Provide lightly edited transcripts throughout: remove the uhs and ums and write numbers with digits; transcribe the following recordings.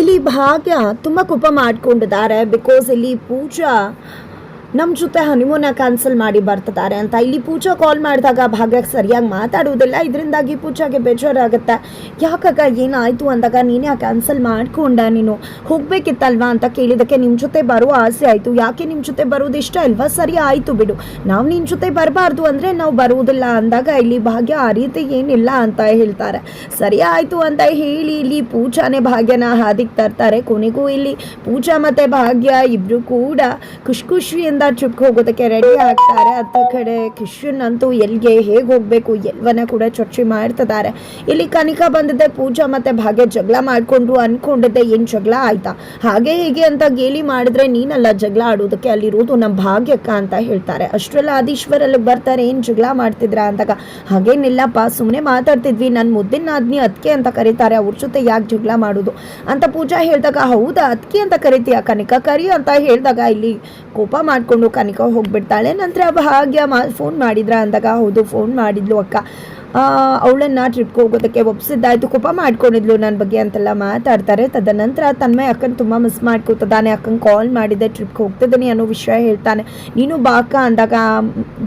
ಇಲ್ಲಿ ಭಾಗ್ಯ ತುಂಬ ಕೋಪ ಮಾಡ್ಕೊಂಡಿದ್ದಾರೆ. ಬಿಕಾಸ್ ಇಲ್ಲಿ ಪೂಜಾ ನಮ್ಮ ಜೊತೆ ಹನಿಮೂನ ಕ್ಯಾನ್ಸಲ್ ಮಾಡಿ ಬರ್ತಿದ್ದಾರೆ ಅಂತ. ಇಲ್ಲಿ ಪೂಜಾ ಕಾಲ್ ಮಾಡಿದಾಗ ಭಾಗ್ಯಕ್ಕೆ ಸರಿಯಾಗಿ ಮಾತಾಡುವುದಿಲ್ಲ. ಇದರಿಂದಾಗಿ ಪೂಜಾಗೆ ಬೇಜಾರಾಗುತ್ತೆ. ಯಾಕಾಗ ಏನಾಯಿತು ಅಂದಾಗ ನೀನೇ ಕ್ಯಾನ್ಸಲ್ ಮಾಡ್ಕೊಂಡ, ನೀನು ಹೋಗ್ಬೇಕಿತ್ತಲ್ವಾ ಅಂತ ಕೇಳಿದಕ್ಕೆ ನಿಮ್ಮ ಜೊತೆ ಬರೋ ಆಸೆ ಆಯಿತು. ಯಾಕೆ ನಿಮ್ಮ ಜೊತೆ ಬರೋದು ಇಷ್ಟ ಅಲ್ವಾ? ಸರಿ ಆಯಿತು ಬಿಡು, ನಾವು ನಿನ್ನ ಜೊತೆ ಬರಬಾರ್ದು ಅಂದರೆ ನಾವು ಬರುವುದಿಲ್ಲ ಅಂದಾಗ ಇಲ್ಲಿ ಭಾಗ್ಯ ಆ ರೀತಿ ಏನಿಲ್ಲ ಅಂತ ಹೇಳ್ತಾರೆ. ಸರಿ ಆಯಿತು ಅಂತ ಹೇಳಿ ಇಲ್ಲಿ ಪೂಜಾನೇ ಭಾಗ್ಯನ ಹಾದಿಗೆ ತರ್ತಾರೆ. ಕೊನೆಗೂ ಇಲ್ಲಿ ಪೂಜಾ ಮತ್ತು ಭಾಗ್ಯ ಇಬ್ಬರು ಕೂಡ ಖುಷಿಯಿಂದ ಟ್ರಿಪ್ಗೆ ಹೋಗೋದಕ್ಕೆ ರೆಡಿ ಆಗ್ತಾರೆ. ಅತ್ತ ಕಡೆ ಕಿಶನ್ ಅಂತೂ ಎಲ್ಲಿಗೆ ಹೇಗೆ ಹೋಗಬೇಕು ಎಲ್ಲವನ್ನ ಕೂಡ ಚರ್ಚೆ ಮಾಡ್ತಿದ್ದಾರೆ. ಇಲ್ಲಿ ಕನಿಕಾ ಬಂದಿದ್ದೆ, ಪೂಜಾ ಮತ್ತೆ ಭಾಗ್ಯ ಜಗಳ ಮಾಡ್ಕೊಂಡ್ರು. ಅನ್ಕೊಂಡಿದ್ದೆ ಏನು ಜಗಳ ಆಯ್ತಾ, ಹಾಗೆ ಹೇಗೆ ಅಂತ ಗೇಲಿ ಮಾಡಿದ್ರೆ ನೀನಲ್ಲ ಜಗಳ ಆಡೋದಕ್ಕೆ, ಅಲ್ಲಿರೋದು ನಮ್ಮ ಭಾಗ್ಯಕ್ಕ ಅಂತ ಹೇಳ್ತಾರೆ. ಅಷ್ಟರೆಲ್ಲ ಆದೀಶ್ವರ್ ಅಲ್ಲಿಗೆ ಬರ್ತಾರೆ. ಏನು ಜಗಳ ಮಾಡ್ತಿದ್ರ ಅಂದಾಗ ಹಾಗೇನಿಲ್ಲಪ್ಪ, ಸುಮ್ಮನೆ ಮಾತಾಡ್ತಿದ್ವಿ, ನನ್ನ ಮುದ್ದಿನ ಆದ್ನಿ ಅದಕ್ಕೆ ಅಂತ ಕರೀತಾರೆ, ಅವ್ರ ಜೊತೆ ಯಾಕೆ ಜಗಳ ಮಾಡೋದು ಅಂತ ಪೂಜಾ ಹೇಳಿದಾಗ ಹೌದಾ ಅದಕ್ಕೆ ಅಂತ ಕರಿತೀಯ ಕನಿಕಾ, ಕರಿ ಅಂತ ಹೇಳಿದಾಗ ಇಲ್ಲಿ ಕೋಪ ಮಾಡ್ಕೊಂಡು ಕನಿಕಾ ಹೋಗ್ಬಿಡ್ತಾಳೆ. ನಂತರ ಭಾಗ್ಯ ಫೋನ್ ಮಾಡಿದ್ರ ಅಂದಾಗ ಹೌದು ಫೋನ್ ಮಾಡಿದ್ಲು ಅಕ್ಕ, ಅವಳನ್ನ ಟ್ರಿಪ್ಗೆ ಹೋಗೋದಕ್ಕೆ ಒಪ್ಸಿದ್ದಾಯ್ತು, ಕೋಪ ಮಾಡ್ಕೊಂಡಿದ್ಲು ನನ್ನ ಬಗ್ಗೆ ಅಂತೆಲ್ಲ ಮಾತಾಡ್ತಾರೆ. ತದನಂತರ ತನ್ಮಯ ಅಕ್ಕನ ತುಂಬ ಮಿಸ್ ಮಾಡ್ಕೋತದಾನೆ. ಅಕ್ಕನ ಕಾಲ್ ಮಾಡಿದ್ದೆ, ಟ್ರಿಪ್ಗೆ ಹೋಗ್ತಿದ್ದೀನಿ ಅನ್ನೋ ವಿಷಯ ಹೇಳ್ತಾನೆ. ನೀನು ಬಾಕ ಅಂದಾಗ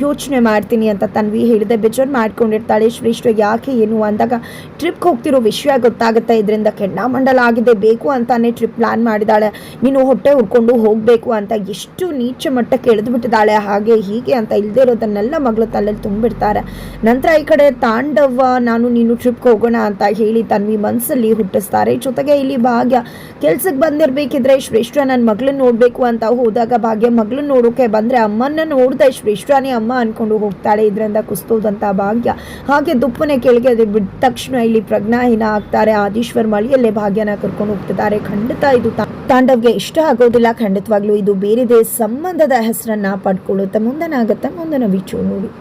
ಯೋಚನೆ ಮಾಡ್ತೀನಿ ಅಂತ ತನ್ವಿ ಹೇಳಿದೆ. ಬೇಜಾರು ಮಾಡ್ಕೊಂಡಿರ್ತಾಳೆ. ಶ್ರೇಷ್ಠ ಯಾಕೆ ಏನು ಅಂದಾಗ ಟ್ರಿಪ್ಗೆ ಹೋಗ್ತಿರೋ ವಿಷಯ ಗೊತ್ತಾಗುತ್ತೆ, ಇದರಿಂದ ಕೆಂಡಾಮಂಡಲ ಆಗಿದೆ, ಬೇಕು ಅಂತಾನೆ ಟ್ರಿಪ್ ಪ್ಲಾನ್ ಮಾಡಿದಾಳೆ, ನೀನು ಹೊಟ್ಟೆ ಹುಡ್ಕೊಂಡು ಹೋಗಬೇಕು ಅಂತ ಎಷ್ಟು ನೀಚ ಮಟ್ಟಕ್ಕೆ ಎಳೆದ್ಬಿಟ್ಟಿದ್ದಾಳೆ, ಹಾಗೆ ಹೀಗೆ ಅಂತ ಇಲ್ಲದೆ ಇರೋದನ್ನೆಲ್ಲ ಮಗಳು ತಲೆಯಲ್ಲಿ ತುಂಬಿಡ್ತಾರೆ. ನಂತರ ಈ ಕಡೆ ತಾಂಡವ ನಾನು ನೀನು ಟ್ರಿಪ್ಗೆ ಹೋಗೋಣ ಅಂತ ಹೇಳಿ ತನ್ವಿ ಮನಸ್ಸಲ್ಲಿ ಹುಟ್ಟಿಸ್ತಾರೆ. ಜೊತೆಗೆ ಇಲ್ಲಿ ಭಾಗ್ಯ ಕೆಲ್ಸಕ್ಕೆ ಬಂದಿರಬೇಕಿದ್ರೆ ಶ್ರೇಷ್ಠ ನನ್ನ ಮಗಳನ್ನ ನೋಡಬೇಕು ಅಂತ ಹೋದಾಗ ಭಾಗ್ಯ ಮಗಳನ್ನ ನೋಡೋಕೆ ಬಂದರೆ ಅಮ್ಮನ ನೋಡಿದೆ ಶ್ರೇಷ್ಠನೇ ಅಮ್ಮ ಅನ್ಕೊಂಡು ಹೋಗ್ತಾಳೆ. ಇದರಿಂದ ಕುಸ್ತೋದಂತ ಭಾಗ್ಯ ಹಾಗೆ ದುಪ್ಪನೆ ಕೆಳಗೆ ಬಿದ್ದ ತಕ್ಷಣ ಇಲ್ಲಿ ಪ್ರಜ್ಞಾಹೀನ ಆಗ್ತಾರೆ. ಆದೀಶ್ವರ್ ಮಳೆಯಲ್ಲೇ ಭಾಗ್ಯನ ಕರ್ಕೊಂಡು ಹೋಗ್ತಿದ್ದಾರೆ. ಖಂಡಿತ ಇದು ತಾಂಡವ್ಗೆ ಇಷ್ಟ ಆಗೋದಿಲ್ಲ. ಖಂಡಿತವಾಗ್ಲೂ ಇದು ಬೇರೆದೇ ಸಂಬಂಧದ ಹೆಸರನ್ನ ಪಡ್ಕೊಳ್ಳುತ್ತೆ. ಮುಂದನಾಗುತ್ತೆ ಮುಂದಿನ ವಿಚಾರ ನೋಡಿ.